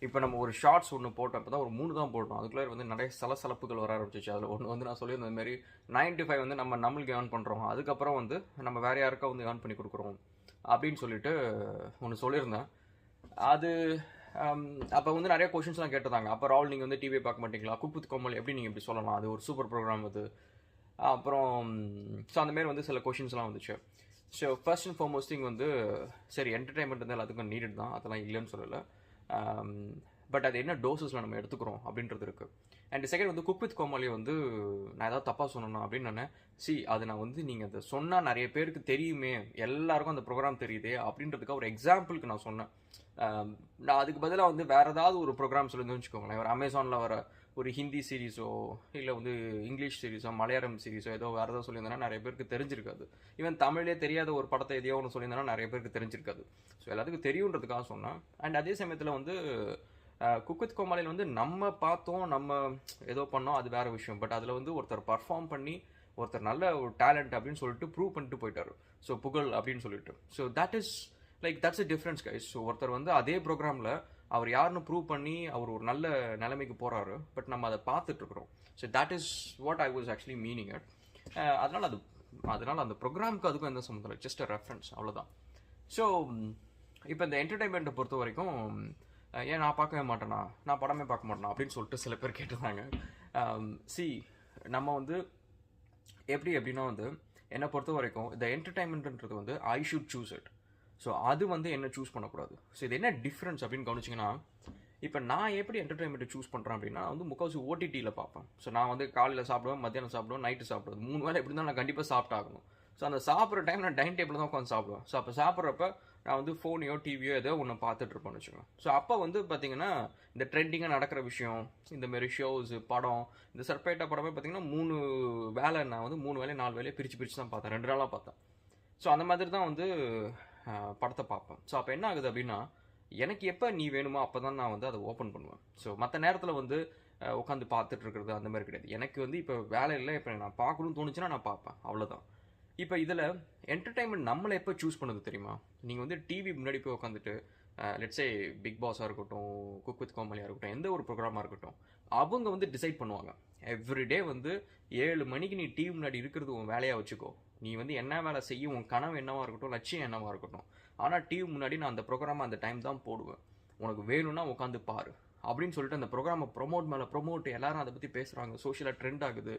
இப்போ நம்ம ஒரு ஷார்ட்ஸ் ஒன்று போட்டோம், அப்போ தான் ஒரு 3 தான் போட்டோம். அதுக்குள்ளே வந்து நிறைய சலசலப்புகள் வர ஆரம்பிச்சிச்சு. அதில் ஒன்று வந்து நான் சொல்லியிருந்த மாதிரி 95 வந்து நம்மளுக்கு ஏர்ன் பண்ணுறோம், அதுக்கப்புறம் வந்து நம்ம வேற யாருக்கா வந்து ஏர்ன் பண்ணி கொடுக்குறோம் அப்படின்னு சொல்லிட்டு ஒன்று சொல்லியிருந்தேன். அது அப்போ வந்து நிறைய கொஷின்ஸ்லாம் கேட்டிருந்தாங்க. அப்போ ராகுல் நீங்கள் வந்து டிவியை பார்க்க மாட்டீங்களா, குக் வித் கோமல் எப்படி நீங்கள் இப்படி சொல்லலாம், அது ஒரு சூப்பர் ப்ரோக்ராம் அது. அப்புறம் ஸோ அந்தமாரி வந்து சில கொஷின்ஸ்லாம் வந்துச்சு. So first and foremost thing வந்து சரி, என்டர்டைன்மெண்ட் வந்து எல்லாத்துக்கும் நீடட் தான், அதெல்லாம் இல்லைன்னு சொல்லலை. பட் அது என்ன டோசஸில் நம்ம எடுத்துக்கிறோம் அப்படின்றது இருக்குது. அண்ட் செகண்ட் வந்து குக் வித் கோமாளி வந்து நான் ஏதாவது தப்பாக சொன்னேன்னா அப்படின்னு அது நான் வந்து நீங்கள் அதை சொன்னால் நிறைய பேருக்கு தெரியுமே, எல்லாருக்கும் அந்த ப்ரோக்ராம் தெரியுதே அப்படின்றதுக்கு ஒரு எக்ஸாம்பிளுக்கு நான் சொன்னேன். நான் அதுக்கு பதிலாக வந்து வேறு ஏதாவது ஒரு ப்ரோக்ராம் சொல்லியிருந்தேன்னு வச்சுக்கோங்களேன், ஒரு அமேசானில் வர ஒரு ஹிந்தி சீரீஸோ இல்லை வந்து இங்கிலீஷ் சீரீஸோ மலையாளம் சீரீஸோ ஏதோ வேறு ஏதாவது சொல்லியிருந்தேன்னா நிறைய பேருக்கு தெரிஞ்சிருக்காது. ஈவன் தமிழே தெரியாத ஒரு படத்தை எதையோ ஒன்று சொல்லியிருந்தேன்னா நிறைய பேருக்கு தெரிஞ்சிருக்காது. ஸோ எல்லாத்துக்கும் தெரியுன்றதுக்காக சொன்னேன். அண்ட் அதே சமயத்தில் வந்து குக் வித் கோமாளியில் வந்து நம்ம பார்த்தோம், நம்ம ஏதோ பண்ணோம், அது வேறு விஷயம். பட் அதில் வந்து ஒருத்தர் பர்ஃபார்ம் பண்ணி ஒருத்தர் நல்ல ஒரு டேலண்ட் அப்படின்னு சொல்லிட்டு ப்ரூவ் பண்ணிட்டு போயிட்டார். ஸோ புகழ் அப்படின்னு சொல்லிட்டு. So that is that's a difference guys. So ஒருத்தர் வந்து அதே ப்ரோக்ராமில் அவர் யாருன்னு ப்ரூவ் பண்ணி அவர் ஒரு நல்ல நிலைமைக்கு போகிறாரு, பட் நம்ம அதை பார்த்துட்ருக்குறோம். So that is what I was actually meaning it. அதனால் அந்த ப்ரோக்ராமுக்கு அதுக்கும் எந்த சம்மந்தம் இல்லை, ஜஸ்ட் அ ரெஃபரன்ஸ், அவ்வளோதான். ஸோ இப்போ இந்த என்டர்டைன்மெண்ட்டை பொறுத்த வரைக்கும் ஏன் நான் பார்க்கவே மாட்டேனா, நான் படமே பார்க்க மாட்டேனா அப்படின்னு சொல்லிட்டு சில பேர் கேட்டிருந்தாங்க. நம்ம வந்து எப்படின்னா வந்து என்னை பொறுத்த வரைக்கும் இந்த என்டர்டைன்மெண்ட்ன்றது வந்து I should choose it. So அது வந்து என்ன சூஸ் பண்ணக்கூடாது. ஸோ இது என்ன டிஃப்ரென்ஸ் அப்படின்னு கவனிச்சிங்கன்னா, இப்போ நான் எப்படி என்டர்டைன்மெண்ட்டை சூஸ் பண்ணுறேன் அப்படின்னா வந்து முக்கால்வாசி ஓடிடியில் பார்ப்பேன். ஸோ நான் வந்து காலையில் சாப்பிடுவேன், மத்தியானம் சாப்பிடுவேன், நைட்டு சாப்பிடுவேன், 3 வேளை எப்படி தான் நான் கண்டிப்பாக சாப்பிட்டாகணும். ஸோ அந்த சாப்பிட்ற டைம் நான் டைனிங் டேபிள் தான் உட்காந்து சாப்பிடுவேன். ஸோ அப்போ சாப்பிட்றப்ப நான் வந்து ஃபோனையோ டிவியோ ஏதோ ஒன்று பார்த்துட்டு இருப்பேன்னு வச்சுக்கோங்க. ஸோ அப்போ வந்து பார்த்தீங்கன்னா இந்த ட்ரெண்டிங்காக நடக்கிற விஷயம், இந்தமாரி ஷோஸு, படம், இந்த சர்பேட்டா படமே பார்த்தீங்கன்னா 3 வேலை நான் வந்து 3 வேலையை 4 வேலையை பிரித்து தான் பார்த்தேன், 2 நாளாக பார்த்தேன். ஸோ அந்த மாதிரி தான் வந்து படத்தை பார்ப்பேன். ஸோ அப்போ என்ன ஆகுது அப்படின்னா, எனக்கு எப்போ நீ வேணுமோ அப்போ தான் நான் வந்து அதை ஓப்பன் பண்ணுவேன். ஸோ மற்ற நேரத்தில் வந்து உட்காந்து பார்த்துட்டு இருக்கிறது அந்த மாதிரி கிடையாது. எனக்கு வந்து இப்போ வேலை இல்லை, இப்போ நான் பார்க்கணும்னு தோணுச்சுன்னா நான் பார்ப்பேன், அவ்வளோதான். இப்போ இதில் என்டர்டைன்மெண்ட் நம்மளை எப்போ சூஸ் பண்ணுது தெரியுமா? நீங்கள் வந்து டிவி முன்னாடி போய் உட்காந்துட்டு லெட்ஸே பிக் பாஸாக இருக்கட்டும், குக் வித் கோமாளியாக இருக்கட்டும், எந்த ஒரு ப்ரோக்ராமாக இருக்கட்டும், அவங்க வந்து டிசைட் பண்ணுவாங்க. எவ்ரிடே வந்து 7 மணிக்கு நீ டிவி முன்னாடி இருக்கிறது உன் வேலையாக வச்சுக்கோ, நீ வந்து என்ன வேலை செய்ய, உன் கனவு என்னவாக இருக்கட்டும், லட்சியம் என்னவாக இருக்கட்டும், ஆனால் டிவி முன்னாடி நான் அந்த ப்ரோக்ராமை அந்த டைம் தான் போடுவேன், உனக்கு வேணும்னா உட்காந்து பாரு அப்படின்னு சொல்லிட்டு அந்த ப்ரோக்ராமை ப்ரொமோட் மேலே ப்ரொமோட், எல்லாரும் அதை பற்றி பேசுகிறாங்க, சோஷியலாக ட்ரெண்ட் ஆகுது.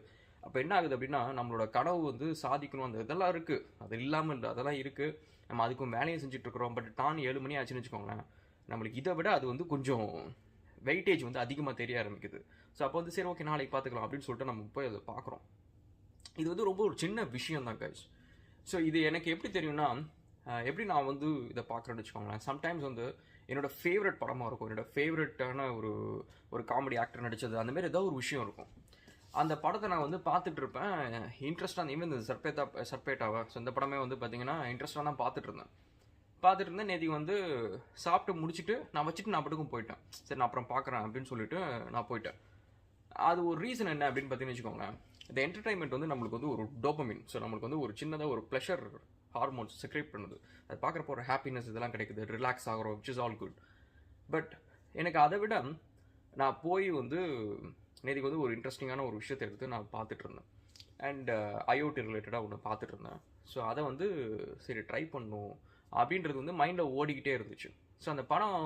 அப்போ என்ன ஆகுது அப்படின்னா, நம்மளோட கனவு வந்து சாதிக்கணும், அந்த இதெல்லாம் இருக்குது, அது இல்லாமல் இல்லை, அதெல்லாம் இருக்குது, நம்ம அதுக்கும் வேலையை செஞ்சுட்ருக்குறோம். பட் தான் 7 மணி ஆச்சுன்னு வச்சுக்கோங்களேன், நம்மளுக்கு இதை விட அது வந்து கொஞ்சம் வெயிட்டேஜ் வந்து அதிகமாக தெரிய ஆரம்பிக்குது. ஸோ அப்போ வந்து சரி ஓகே நாளைக்கு பார்த்துக்கலாம் அப்படின்னு சொல்லிட்டு நம்ம போய் அதை பார்க்குறோம். இது வந்து ரொம்ப ஒரு சின்ன விஷயம் தான் கைஸ். ஸோ இது எனக்கு எப்படி தெரியும்னா, எப்படி நான் வந்து இதை பார்க்குறேன்னு வச்சுக்கோங்களேன், சம்டைம்ஸ் வந்து என்னோட ஃபேவரட் படமாக இருக்கும், என்னோட ஃபேவரட்டான ஒரு காமெடி ஆக்டர் நடித்தது, அந்தமாரி ஏதோ ஒரு விஷயம் இருக்கும். அந்த படத்தை நான் வந்து பார்த்துட்டு இருப்பேன் இன்ட்ரெஸ்டாக. ஈவன் இந்த சர்பேட்டாவை, ஸோ இந்த படமே வந்து பார்த்தீங்கன்னா இன்ட்ரெஸ்டாக தான் பார்த்துட்டு இருந்தேன். நேற்றுக்கு வந்து சாப்பிட்டு முடிச்சுட்டு நான் வச்சுட்டு நான் படுக்கும் போயிட்டேன். சரி நான் அப்புறம் பார்க்குறேன் அப்படின்னு சொல்லிட்டு நான் போயிட்டேன். அது ஒரு ரீசன் என்ன அப்படின்னு பார்த்தீங்கன்னு வச்சுக்கோங்களேன், இந்த என்டர்டைன்மெண்ட் வந்து நம்மளுக்கு வந்து ஒரு டோபமின், ஸோ நம்மளுக்கு வந்து ஒரு சின்னதாக ஒரு ப்ளஷர் ஹார்மோன்ஸ் செக்ரேட் பண்ணுது. அது பார்க்குறப்போ ஒரு ஹாப்பினஸ் இதெல்லாம் கிடைக்குது, ரிலாக்ஸ் ஆகிறோம், which is all good. But எனக்கு அதை விட நான் போய் வந்து நேற்றுக்கு வந்து ஒரு இன்ட்ரெஸ்டிங்கான ஒரு விஷயத்தை எடுத்து நான் பார்த்துட்டு இருந்தேன். அண்ட் ஐஓடி ரிலேட்டடாக ஒன்று பார்த்துட்டு இருந்தேன். ஸோ அதை வந்து சரி ட்ரை பண்ணும் அப்படின்றது வந்து மைண்டில் ஓடிக்கிட்டே இருந்துச்சு. ஸோ அந்த படம்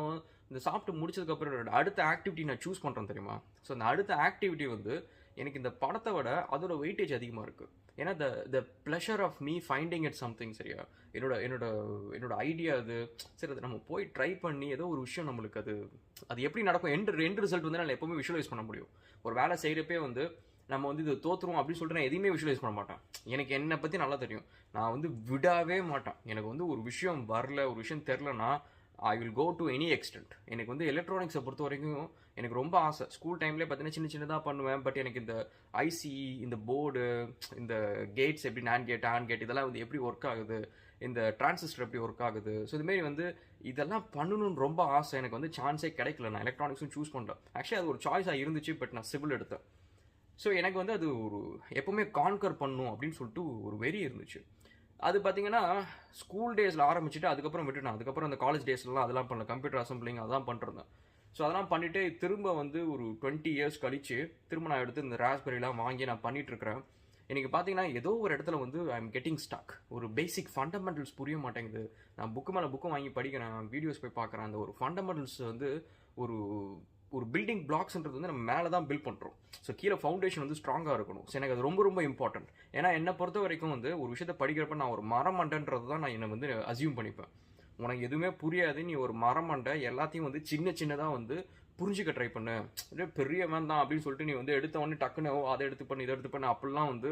இந்த சாப்பிட்டு முடிச்சதுக்கப்புறம் அடுத்த ஆக்டிவிட்டி நான் சூஸ் பண்ணுறேன் தெரியுமா. ஸோ அந்த அடுத்த ஆக்டிவிட்டி வந்து எனக்கு இந்த படத்தை விட அதோட வெயிட்டேஜ் அதிகமாக இருக்குது. ஏன்னா the pleasure of me finding it something, சரியா, என்னோட ஐடியா அது. சரி அதை நம்ம போய் ட்ரை பண்ணி ஏதோ ஒரு விஷயம் நம்மளுக்கு அது எப்படி நடக்கும், எண்ட் ரிசல்ட் வந்து நான் எப்போவுமே விஷுவலைஸ் பண்ண முடியும். ஒரு வேலை செய்கிறப்பே வந்து நம்ம வந்து இது தோற்றுருவோம் அப்படின்னு சொல்லிட்டு நான் எதையுமே விஷுவலைஸ் பண்ண மாட்டேன். எனக்கு என்னை பற்றி நல்லா தெரியும், நான் வந்து விடவே மாட்டேன். எனக்கு வந்து ஒரு விஷயம் வரல, ஒரு விஷயம் தெரிலனா I will go to any extent. எனக்கு வந்து எலக்ட்ரானிக்ஸை பொறுத்த வரைக்கும் எனக்கு ரொம்ப ஆசை. ஸ்கூல் டைம்லேயே பார்த்தீங்கன்னா சின்னதாக பண்ணுவேன். பட் எனக்கு இந்த ஐசி, இந்த போர்டு, இந்த கேட்ஸ் எப்படி ஆன் கேட் இதெல்லாம் வந்து எப்படி ஒர்க் ஆகுது, இந்த டிரான்சிஸ்டர் எப்படி ஒர்க் ஆகுது, ஸோ இதுமாரி வந்து இதெல்லாம் பண்ணணும்னு ரொம்ப ஆசை. எனக்கு வந்து சான்ஸே கிடைக்கல, நான் எலக்ட்ரானிக்ஸும் சூஸ் பண்ணல. ஆக்சுவலி அது ஒரு சாய்ஸாக இருந்துச்சு, பட் நான் சிவில் எடுத்தேன். ஸோ எனக்கு வந்து அது ஒரு எப்போவுமே கான்கர் பண்ணணும் அப்படின்னு சொல்லிட்டு ஒரு வெறி இருந்துச்சு. அது பார்த்தீங்கன்னா ஸ்கூல் டேஸில் ஆரம்பிச்சுட்டு அதுக்கப்புறம் விட்டுட்டேன். அதுக்கப்புறம் அந்த காலேஜ் டேஸ்லாம் அதெல்லாம் பண்ணல, கம்ப்யூட்டர் அசம்பிளிங் அதெல்லாம் பண்ணிருந்தேன். ஸோ அதெல்லாம் பண்ணிவிட்டு திரும்ப வந்து ஒரு 20 இயர்ஸ் கழிச்சு திரும்ப நான் எடுத்து இந்த ராஸ்பெரிலாம் வாங்கி நான் பண்ணிகிட்ருக்கிறேன். எனக்கு பார்த்தீங்கன்னா ஏதோ ஒரு இடத்துல வந்து ஐ எம் கெட்டிங் ஸ்டக். ஒரு பேசிக் ஃபண்டமெண்டல்ஸ் புரிய மாட்டேங்குது. நான் புக்கு மேலே புக்கும் வாங்கி படிக்கிறேன், வீடியோஸ் போய் பார்க்குறேன். அந்த ஒரு ஃபண்டமெண்டல்ஸ் வந்து ஒரு ஒரு பில்டிங் பிளாக்ஸ்ன்றது வந்து நம்ம மேலே தான் பில்ட் பண்ணுறோம். ஸோ கீழே ஃபவுண்டேஷன் வந்து ஸ்ட்ராங்காக இருக்கணும். ஸோ எனக்கு அது ரொம்ப ரொம்ப இம்பார்ட்டன்ட். ஏன்னா என்னை பொறுத்த வரைக்கும் வந்து ஒரு விஷயத்தை படிக்கிறப்ப நான் ஒரு மரமண்டன்றது தான் நான் என்னை வந்து அசியூம் பண்ணிப்பேன். உனக்கு எதுவுமே புரியாது, நீ ஒரு மரமண்டை, எல்லாத்தையும் வந்து சின்ன சின்னதாக வந்து புரிஞ்சுக்க ட்ரை பண்ணு, பெரிய மேன் தான் அப்படின்னு சொல்லிட்டு நீ வந்து எடுத்த உடனே டக்குன்னு அதை எடுத்து பண்ணு இதை எடுத்து பண்ணு அப்படிலாம் வந்து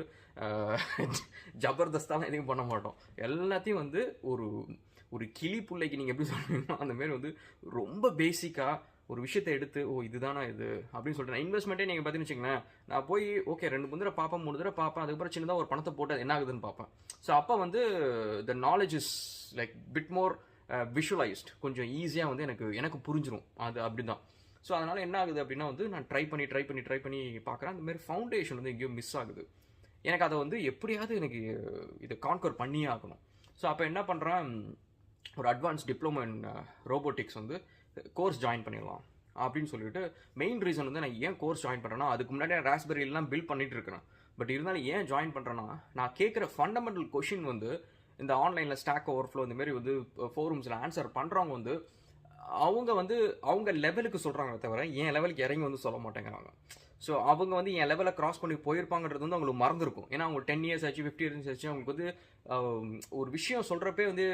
ஜபர்தஸ்தாலாம் எதையும் பண்ண மாட்டோம். எல்லாத்தையும் வந்து ஒரு ஒரு கிளி பிள்ளைக்கு நீங்கள் எப்படி சொல்லுவீங்கன்னா அந்த மாதிரி வந்து ரொம்ப பேசிக்காக ஒரு விஷயத்தை எடுத்து இதுதானா இது அப்படின்னு சொல்லிட்டு நான் இன்வெஸ்ட்மெண்ட்டே நீங்கள் பார்த்தீங்கன்னு வச்சுங்களேன், நான் போய் ஓகே 2 தடவை பார்ப்பேன் 3 தடவை பார்ப்பேன், அதுக்கப்புறம் சின்னதாக ஒரு பணத்தை போட்டு என்ன ஆகுதுன்னு பார்ப்பேன். ஸோ அப்போ வந்து the knowledge is like bit more visualised, கொஞ்சம் ஈஸியாக வந்து எனக்கு புரிஞ்சிடும். அது அப்படி தான். ஸோ அதனால் என்ன ஆகுது அப்படின்னா வந்து நான் ட்ரை பண்ணி பார்க்குறேன். அந்த மாதிரி ஃபவுண்டேஷன் வந்து எங்கேயோ மிஸ் ஆகுது. எனக்கு அதை வந்து எப்படியாவது எனக்கு இதை கான்கர் பண்ணியே ஆகணும். ஸோ அப்போ என்ன பண்ணுறேன், ஒரு அட்வான்ஸ் டிப்ளமோ இன் ரோபோட்டிக்ஸ் வந்து கோர்ஸ் ஜாயின் பண்ணிடலாம் அப்படின்னு சொல்லிட்டு மெயின் ரீசன் வந்து நான் ஏன் கோர்ஸ் ஜாயின் பண்ணுறேன்னா, அதுக்கு முன்னாடி ராஸ்பெரிலாம் பில்ட் பண்ணிட்டு இருக்கிறேன். பட் இருந்தாலும் ஏன் ஜாயின் பண்ணுறேன்னா, நான் கேட்குற ஃபண்டமெண்டல் கொஷின் வந்து இந்த ஆன்லைனில் ஸ்டாக் ஓவர்ஃப்ளோ இந்த மாதிரி வந்து ஃபோரம்ஸில் ஆன்சர் பண்ணுறவங்க வந்து அவங்க லெவலுக்கு சொல்கிறாங்க தவிர என் லெவலுக்கு இறங்கி வந்து சொல்ல மாட்டேங்கிறாங்க. ஸோ அவங்க வந்து என் லெவலை கிராஸ் பண்ணி போயிருப்பாங்கன்றது வந்து அவங்களுக்கு மறந்துருக்கும். ஏன்னா அவங்க 10 இயர்ஸ் ஆச்சு 50 இயர்ஸ் ஆச்சு, அவங்களுக்கு வந்து ஒரு விஷயம் சொல்கிறப்பே வந்து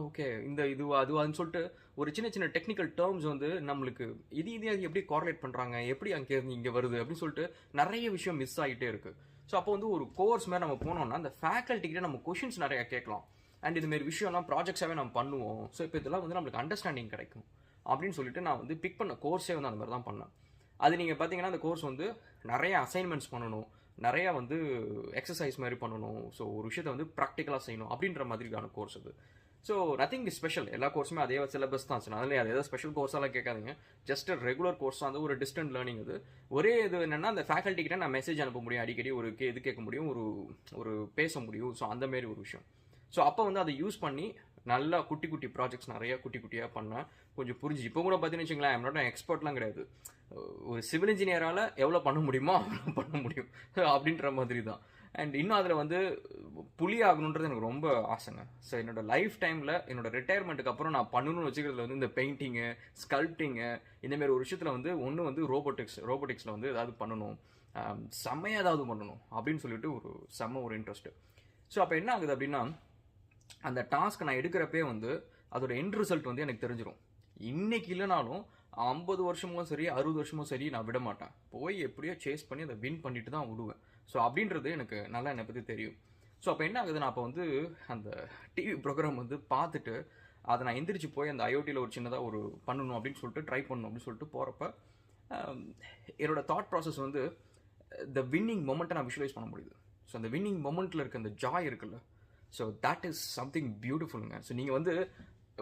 ஓகே இந்த அதுவான்னு சொல்லிட்டு ஒரு சின்ன சின்ன டெக்னிக்கல் டேர்ம்ஸ் வந்து நம்மளுக்கு இது அது எப்படி கோரிலேட் பண்ணுறாங்க, எப்படி அங்கேருந்து இங்கே வருது அப்படின்னு சொல்லிட்டு நிறைய விஷயம் மிஸ் ஆகிட்டே இருக்குது. ஸோ அப்போ வந்து ஒரு கோர்ஸ் மாதிரி நம்ம போனோம்னா அந்த ஃபேக்கல்ட்டிக்கிட்ட நம்ம கொஷின்ஸ் நிறையா கேட்கலாம். அண்ட் இதுமாரி விஷயம்லாம் ப்ராஜெக்ட்ஸாகவே நம்ம பண்ணுவோம். ஸோ இப்போ இதெல்லாம் வந்து நம்மளுக்கு அண்டர்ஸ்டாண்டிங் கிடைக்கும் அப்படின்னு சொல்லிட்டு நான் வந்து பிக் பண்ண கோர்ஸே வந்து அந்த மாதிரி தான் பண்ணேன். அது நீங்கள் பார்த்தீங்கன்னா அந்த கோர்ஸ் வந்து நிறைய அசைன்மெண்ட்ஸ் பண்ணணும், நிறையா வந்து எக்ஸசைஸ் மாதிரி பண்ணணும். ஸோ ஒரு விஷயத்தை வந்து ப்ராக்டிக்கலாக செய்யணும் அப்படின்ற மாதிரியான கோர்ஸ் அது. ஸோ நத்திங் இஸ் ஸ்பெஷல், எல்லா கோர்ஸுமே அதே சிலபஸ் தான். அதனால அது ஏதாவது ஸ்பெஷல் கோர்ஸாலாம் கேட்காதீங்க, ஜஸ்ட் ரெகுலர் கோர்ஸ் தான். ஒரு டிஸ்டன்ட் லேர்னிங் அது. ஒரே இது என்னென்னா அந்த ஃபேக்கல்ட்டி கிட்ட நான் மெசேஜ் அனுப்ப முடியும், அடிக்கடி ஒரு இது கேட்க முடியும், ஒரு பேச முடியும். ஸோ அந்த மாதிரி ஒரு விஷயம். ஸோ அப்போ வந்து அதை யூஸ் பண்ணி நல்லா குட்டி ப்ராஜெக்ட்ஸ் நிறையா குட்டியாக பண்ணேன். கொஞ்சம் புரிஞ்சு இப்போ கூட பார்த்தீங்கன்னு வச்சுங்களேன், ஐம் நாட் எக்ஸ்பர்ட்லாம் கிடையாது. ஒரு சிவில் இன்ஜினியரால் எவ்வளோ பண்ண முடியுமோ அவ்வளோ பண்ண முடியும் அப்படின்ற மாதிரி தான். அண்ட் இன்னும் அதில் வந்து புலி ஆகணுன்றது எனக்கு ரொம்ப ஆசைங்க. ஸோ என்னோடய லைஃப் டைமில் என்னோடய ரிட்டையர்மெண்ட்டுக்கு அப்புறம் நான் பண்ணணும்னு வச்சுக்கிறதுல வந்து இந்த பெயிண்டிங்கு, ஸ்கல்ப்டிங்கு இந்தமாரி ஒரு விஷயத்தில் வந்து ஒன்று வந்து ரோபோட்டிக்ஸில் வந்து ஏதாவது பண்ணணும், செம்மையாக ஏதாவது பண்ணணும் அப்படின்னு சொல்லிட்டு ஒரு இன்ட்ரெஸ்ட்டு. ஸோ அப்போ என்ன ஆகுது அப்படின்னா, அந்த டாஸ்க் நான் எடுக்கிறப்பே வந்து அதோட எண்ட் ரிசல்ட் வந்து எனக்கு தெரிஞ்சிடும். இன்னைக்கு இல்லைனாலும் 50 வருஷமும் சரி 60 வருஷமும் சரி நான் விட மாட்டேன். போய் எப்படியோ சேஸ் பண்ணி அதை வின் பண்ணிட்டு தான் விடுவேன். ஸோ அப்படின்றது எனக்கு நல்லா என்னை பற்றி தெரியும். ஸோ அப்போ என்ன ஆகுது, நான் அப்போ வந்து அந்த டிவி ப்ரோக்ராம் வந்து பார்த்துட்டு அதை நான் எந்திரிச்சு போய் அந்த ஐஓடியில் ஒரு சின்னதாக ஒரு பண்ணணும் அப்படின்னு சொல்லிட்டு ட்ரை பண்ணணும் அப்படின்னு சொல்லிட்டு போகிறப்ப என்னோடய தாட் ப்ராசஸ் வந்து த வின்னிங் மொமெண்ட்டை நான் விஷுவலைஸ் பண்ண முடியுது. ஸோ அந்த வின்னிங் மொமெண்ட்டில் இருக்க அந்த ஜாய் இருக்குல்ல, ஸோ தட் இஸ் சம்திங் பியூட்டிஃபுல்லுங்க. ஸோ நீங்கள் வந்து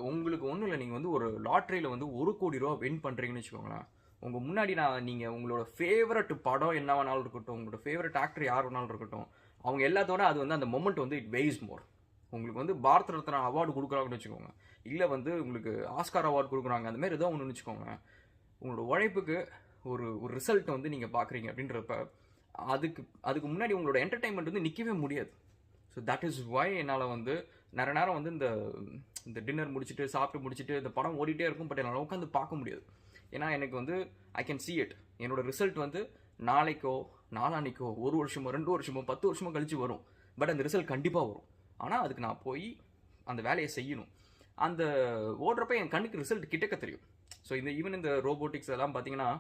உங்களுக்கு ஒன்றும் இல்லை, நீங்கள் வந்து ஒரு லாட்ரியில் வந்து 1 கோடி ரூபா வின் பண்ணுறீங்கன்னு வச்சுக்கோங்களேன். உங்கள் முன்னாடி நீங்கள் உங்களோட ஃபேவரட் படம் என்ன வேணாலும் இருக்கட்டும், உங்களோட ஃபேவரட் ஆக்டர் யார் வேணாலும் இருக்கட்டும், அவங்க எல்லாத்தோட அது வந்து அந்த மொமெண்ட் வந்து இட் வெய்ஸ் மோர். உங்களுக்கு வந்து பாரத் ரத்னா அவார்டு கொடுக்குறாங்கன்னு வச்சுக்கோங்க, இல்லை வந்து உங்களுக்கு ஆஸ்கார் அவார்டு கொடுக்குறாங்க, அந்த மாதிரி ஏதோ ஒன்று வச்சுக்கோங்க. உங்களோட உழைப்புக்கு ஒரு ரிசல்ட் வந்து நீங்கள் பார்க்குறீங்க அப்படின்றப்ப அதுக்கு முன்னாடி உங்களோட என்டர்டைன்மெண்ட் வந்து நிற்கவே முடியாது. ஸோ தட் இஸ் வை என்னால் வந்து நிறைய நேரம் வந்து இந்த டின்னர் முடிச்சுட்டு சாப்பிட்டு முடிச்சுட்டு இந்த படம் ஓடிட்டே இருக்கும், பட் என்னால் உட்காந்து பார்க்க முடியாது. ஏன்னா எனக்கு வந்து ஐ கேன் see it. என்னோட ரிசல்ட் வந்து நாளைக்கோ நாளான்னைக்கோ 1 வருஷமோ 2 வருஷமோ 10 வருஷமோ கழிச்சு வரும். பட் அந்த ரிசல்ட் கண்டிப்பாக வரும். ஆனால் அதுக்கு நான் போய் அந்த வேலையை செய்யணும். அந்த ஓடுறப்ப என் கண்ணுக்கு ரிசல்ட் கிட்டக்க தெரியும். ஸோ ஈவன் இந்த ரோபோட்டிக்ஸ் எல்லாம் பார்த்தீங்கன்னா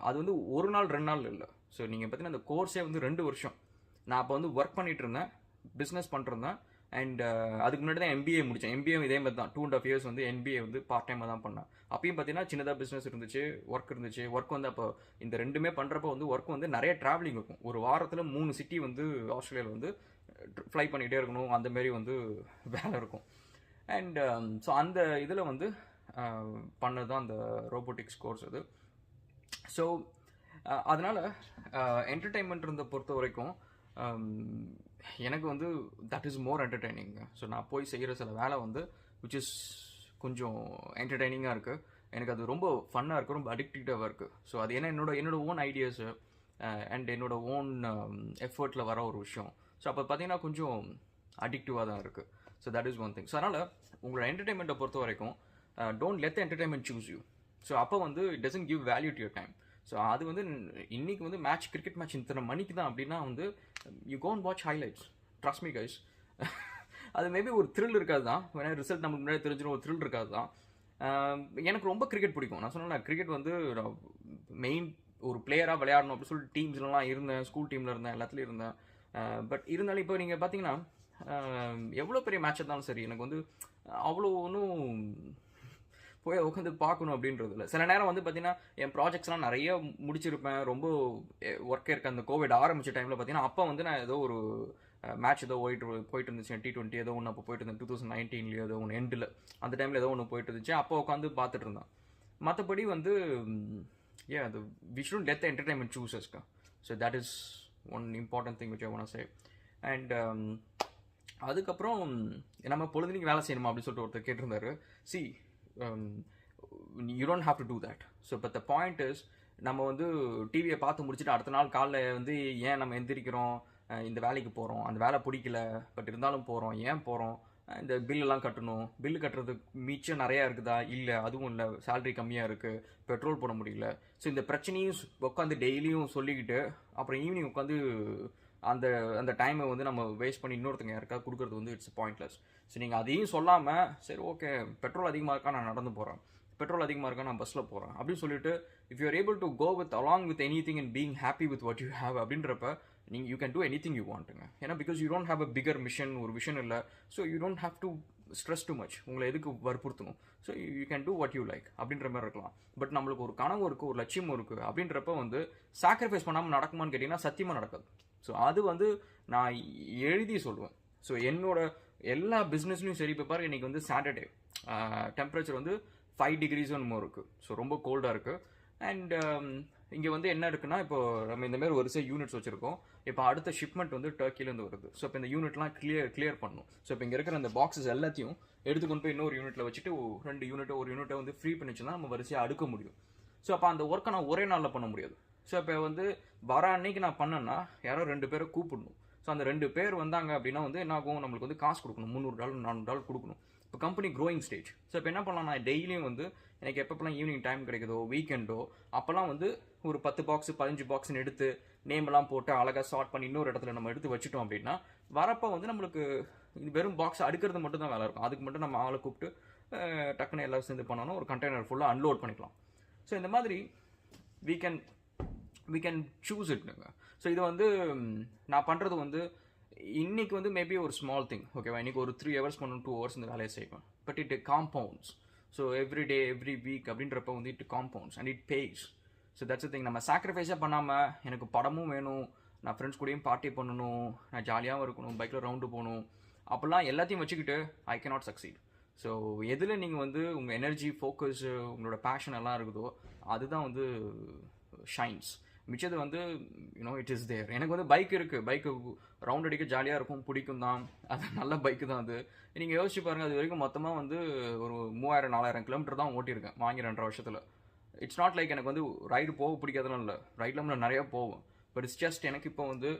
அது வந்து 1 நாள் 2 நாள் இல்லை. ஸோ நீங்கள் பார்த்தீங்கன்னா அந்த கோர்ஸே வந்து 2 வருஷம். நான் அப்போ வந்து ஒர்க் பண்ணிட்டு இருந்தேன், பிஸ்னஸ் பண்ணிருந்தேன். அண்ட் அதுக்கு முன்னாடி தான் எம்பிஏ முடித்தேன். எம்பிஏ இதே மாதிரி தான் 2.5 இயர்ஸ் வந்து என்பிஏ வந்து பார்ட் டைமாக தான் பண்ணேன். அப்பயும் பார்த்தீங்கன்னா சின்னதாக பிஸ்னஸ் இருந்துச்சு, ஒர்க் இருந்துச்சு. ஒர்க் வந்து அப்போ இந்த ரெண்டுமே பண்ணுறப்போ வந்து ஒர்க் வந்து நிறைய ட்ராவலிங் இருக்கும். ஒரு வாரத்தில் 3 சிட்டி வந்து ஆஸ்திரேலியாவில் வந்து ஃப்ளை பண்ணிகிட்டே இருக்கணும், அந்தமாரி வந்து வேலை இருக்கும். அண்ட் ஸோ அந்த இதில் வந்து பண்ணது தான் அந்த ரோபோட்டிக்ஸ் கோர்ஸ் அது. ஸோ அதனால் என்டர்டெயின்மெண்ட் இருந்த பொறுத்த வரைக்கும் எனக்கு வந்து that is more entertaining. So நான் போய் செய்கிற சில வேலை வந்து விச் இஸ் கொஞ்சம் என்டர்டெய்னிங்காக இருக்குது. எனக்கு அது ரொம்ப ஃபன்னாக இருக்குது, ரொம்ப அடிக்டிவாக இருக்குது. ஸோ அது ஏன்னா என்னோட ஓன் ஐடியாஸு அண்ட் என்னோட ஓன் எஃபர்ட்டில் வர ஒரு விஷயம். ஸோ அப்போ பார்த்தீங்கன்னா கொஞ்சம் அடிக்டிவாக தான் இருக்குது. So that is one thing. So அதனால் உங்களோட என்டர்டைன்மெண்ட்டை பொறுத்த வரைக்கும் don't let the entertainment choose you. So அப்போ வந்து it doesn't give value to your time. So அது வந்து இன்னைக்கு வந்து கிரிக்கெட் மேட்ச் இத்தனை மணிக்கு தான் அப்படின்னா வந்து you gonna watch highlights. Trust me guys. அது மேபி ஒரு த்ரில் இருக்காது தான், வேணா ரிசல்ட் நமக்கு முன்னாடி தெரிஞ்சிடும், ஒரு த்ரில் இருக்காது தான். எனக்கு ரொம்ப கிரிக்கெட் பிடிக்கும். நான் சொன்னேன் கிரிக்கெட் வந்து மெயின் ஒரு பிளேயராக விளையாடணும் அப்படின்னு சொல்லிட்டு டீம்ஸ்லாம் இருந்தேன், ஸ்கூல் டீமில் இருந்தேன், எல்லாத்துலேயும் இருந்தேன். பட் இருந்தாலும் இப்போ நீங்கள் பார்த்தீங்கன்னா எவ்வளோ பெரிய மேட்ச் இருந்தாலும் சரி எனக்கு வந்து அவ்வளோ ஒன்றும் போய் உட்காந்து பார்க்கணும் அப்படின்றது இல்லை. சில நேரம் வந்து பார்த்தீங்கன்னா என் ப்ராஜெக்ட்ஸ்லாம் நிறைய முடிச்சிருப்பேன், ரொம்ப ஒர்க் இருக்க அந்த கோவிட் ஆரம்பிச்ச டைமில் பார்த்தீங்கன்னா அப்போ வந்து நான் ஏதோ ஒரு மேட்ச் ஏதோ போயிட்டு இருந்துச்சு, T20 ஏதோ ஒன்று அப்போ போயிட்டு இருந்தேன், 2019 ஏதோ ஒன்று எண்டில், அந்த டைமில் ஏதோ ஒன்று போயிட்டு இருந்துச்சு, அப்போ உட்காந்து பார்த்துட்டு இருந்தேன். மற்றபடி வந்து அது we shouldn't let the entertainment choose us. So that is one important thing which I want to say. And அதுக்கப்புறம் நம்ம பொழுதுனிக்கு வேலை செய்யணுமா அப்படின்னு சொல்லிட்டு ஒருத்தர் கேட்டிருந்தாரு. See you don't have to do that. So but the point is நம்ம வந்து டிவியை பார்த்து முடிச்சுட்டு அடுத்த நாள் காலைல வந்து ஏன் நம்ம எந்திரிக்கிறோம், இந்த வேலைக்கு போகிறோம், அந்த வேலை பிடிக்கல பட் இருந்தாலும் போகிறோம், ஏன் போகிறோம், இந்த பில்லெல்லாம் கட்டணும், பில்லு கட்டுறதுக்கு மிச்சம் நிறையா இருக்குதா, இல்லை அதுவும் இல்லை, சேலரி கம்மியாக இருக்குது, பெட்ரோல் போட முடியல. ஸோ இந்த பிரச்சனையும் உட்காந்து டெய்லியும் சொல்லிக்கிட்டு அப்புறம் ஈவினிங் உட்காந்து அந்த அந்த டைமை வந்து நம்ம வேஸ்ட் பண்ணி இன்னொருத்தங்க யாருக்கா கொடுக்குறது வந்து இட்ஸ் பாயிண்ட்லெஸ். ஸோ நீங்கள் அதையும் சொல்லாமல் சரி ஓகே பெட்ரோல் அதிகமாக இருக்கா நான் நடந்து போகிறேன், பெட்ரோல் அதிகமாக இருக்கா நான் பஸ்ஸில் போகிறேன் அப்படின்னு சொல்லிட்டு if you are able to go with along with anything and being happy with what you have அப்படின்றப்ப நீங்கள் you can do anything you வாண்ட்டுங்க. ஏன்னா because you don't have a bigger mission, ஒரு vision இல்லை. So you don't have to stress too much, உங்களை எதுக்கு வற்புறுத்தணும். So you can do what you like அப்படின்ற மாதிரி இருக்கலாம். பட் நம்மளுக்கு ஒரு கனவு இருக்குது, ஒரு லட்சியம் இருக்குது அப்படின்றப்ப வந்து சாக்ரிஃபைஸ் பண்ணாமல் நடக்குமான்னு கேட்டிங்கன்னா சத்தியமாக நடக்காது. ஸோ அது வந்து நான் எழுதி சொல்லுவேன். ஸோ என்னோட எல்லா பிஸ்னஸ்லையும் சரி, இப்போ பாருங்க இன்றைக்கி வந்து சாட்டர்டே டெம்பரேச்சர் வந்து 5 degrees என்னமோ இருக்குது. ஸோ ரொம்ப கோல்டாக இருக்குது. அண்ட் இங்கே வந்து என்ன இருக்குன்னா இப்போ நம்ம இந்தமாரி வரிசை யூனிட்ஸ் வச்சுருக்கோம். இப்போ அடுத்த ஷிப்மெண்ட் வந்து டர்க்கிலேருந்து வருது. ஸோ இப்போ இந்த யூனிட்லாம் கிளியர் பண்ணணும். ஸோ இப்போ இங்கே இருக்கிற அந்த பாக்ஸஸ் எல்லாத்தையும் எடுத்துக்கொண்டு போய் இன்னொரு யூனிட்டில் வச்சுட்டு 2 யூனிட்டோ ஒரு யூனிட்டை வந்து ஃப்ரீ பண்ணிச்சுன்னா நம்ம வரிசையாக அடுக்க முடியும். ஸோ அப்போ அந்த ஒர்க்கை நான் ஒரே நாளில் பண்ண முடியாது. ஸோ இப்போ வந்து வர அன்னைக்கு நான் பண்ணேன்னா யாரோ 2 பேரை கூப்பிடணும். ஸோ அந்த 2 பேர் வந்தாங்க அப்படின்னா வந்து என்ன ஆகும், நம்மளுக்கு வந்து காசு கொடுக்கணும், $300 $400 கொடுக்கணும். இப்போ கம்பெனி க்ரோயிங் ஸ்டேஜ். ஸோ இப்போ என்ன பண்ணலாம், நான் டெய்லியும் வந்து எனக்கு எப்பப்பெல்லாம் ஈவினிங் டைம் கிடைக்குதோ வீக்கெண்டோ அப்போல்லாம் வந்து ஒரு 10 பாக்ஸ் 15 பாக்ஸ்ன்னு எடுத்து நேம்லாம் போட்டு அழகாக சார்ட் பண்ணி இன்னொரு இடத்துல நம்ம எடுத்து வச்சுட்டோம் அப்படின்னா வரப்போ வந்து நம்மளுக்கு இது வெறும் பாக்ஸ் அடுக்கிறது மட்டும் தான் வேலை இருக்கும். அதுக்கு மட்டும் நம்ம ஆளை கூப்பிட்டு டக்குன்னு எல்லாம் சேர்ந்து பண்ணணும், ஒரு கண்டெய்னர் ஃபுல்லாக அன்லோட் பண்ணிக்கலாம். ஸோ இந்த மாதிரி we can choose it. So இது வந்து நான் பண்ணுறது வந்து இன்றைக்கி வந்து மேபி ஒரு ஸ்மால் திங் ஓகேவா, இன்றைக்கி ஒரு 3 hours பண்ணணும், 2 hours இந்த வேலையை செய்வேன். But it compounds. So every day every week அப்படின்றப்ப வந்து it compounds and it pays. So that's thing. நம்ம சாக்ரிஃபைஸாக பண்ணாமல் எனக்கு படமும் வேணும், நான் ஃப்ரெண்ட்ஸ் கூடயும் பார்ட்டி பண்ணணும், நான் ஜாலியாகவும் இருக்கணும், பைக்கில் ரவுண்டு போகணும், அப்போல்லாம் எல்லாத்தையும் வச்சுக்கிட்டு ஐ கேனாட் சக்சீட். ஸோ எதில் நீங்கள் வந்து உங்கள் எனர்ஜி ஃபோக்கஸு உங்களோட பேஷன் எல்லாம் இருக்குதோ அதுதான் வந்து ஷைன்ஸ். மிச்சது வந்து யூனோ இட் இஸ் தேர். எனக்கு வந்து பைக் இருக்குது, பைக்கு ரவுண்ட் அடிக்க ஜாலியாக இருக்கும், பிடிக்கும் தான், அது நல்ல பைக்கு தான். அது நீங்கள் யோசிச்சு பாருங்கள், அது வரைக்கும் மொத்தமாக வந்து ஒரு 3000-4000 கிலோமீட்டர் தான் ஓட்டியிருக்கேன் வாங்கி 2.5 வருஷத்தில். இட்ஸ் நாட் லைக் எனக்கு வந்து ரைடு போக பிடிக்காதெல்லாம் இல்லை, ரைட்லாம் நான் நிறையா போவேன். பட் இட்ஸ் ஜஸ்ட் எனக்கு இப்போ வந்து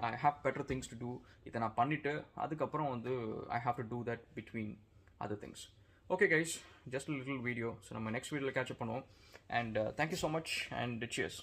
I have better things to do. இதை நான் பண்ணிவிட்டு அதுக்கப்புறம் வந்து I have to do that between other things. Okay guys, just little video. So நம்ம நெக்ஸ்ட் வீடியோவில் கேட்சப் பண்ணுவோம். And thank you so much and cheers.